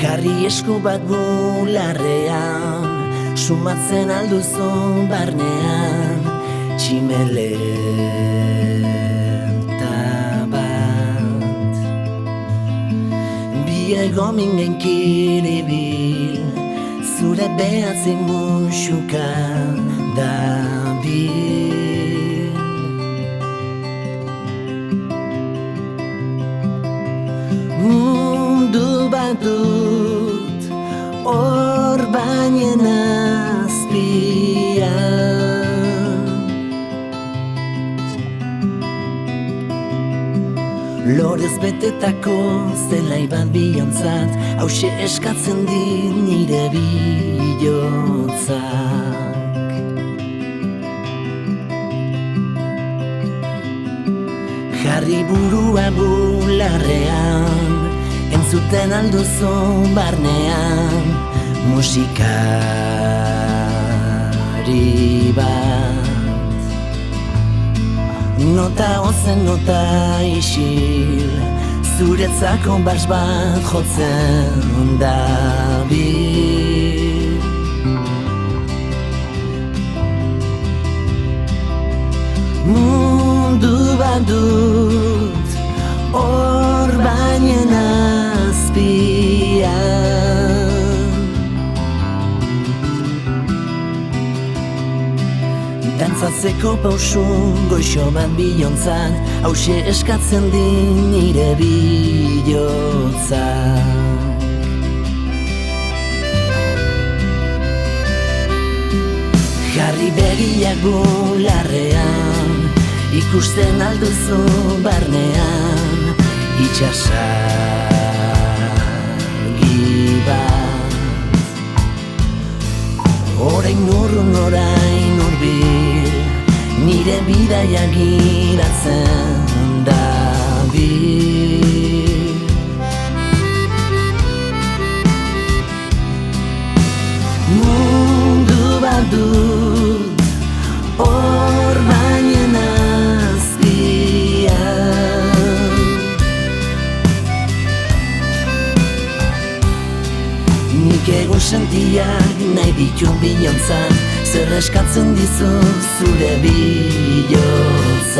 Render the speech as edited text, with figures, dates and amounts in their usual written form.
Jarri esku bat bularrean, sumatzen alduzu barnean, tximeleta bat. Biego mingen kiribil, zure behatzen musuka dabil. Mundu bat dut, hor bainen azpian. Lorez betetako zelai bat bihontzat, hauxe eskatzen dit nire bihotzak. Jarri burua bularrean, entzuten alduzu barnean, musikari bat. Nota ozen nota isil, zuretzako bars bat jotzen dabil. Mundu bat dut, hor bainen azpian. Dantzatzeko pausu goixo bat bihontzat, hauxe eskatzen din nire bihotzak. Jarri begiak bularrean, ikusten alduzu barnean, itxasargi bat. Orain urrun, orain hurbil, nire bidaia giratzen dabil. Mundu bat dut, hor bainen azpian. Nik egun sentiak nahi ditut bihontzat, zer eskatzen dizu zure bihotz.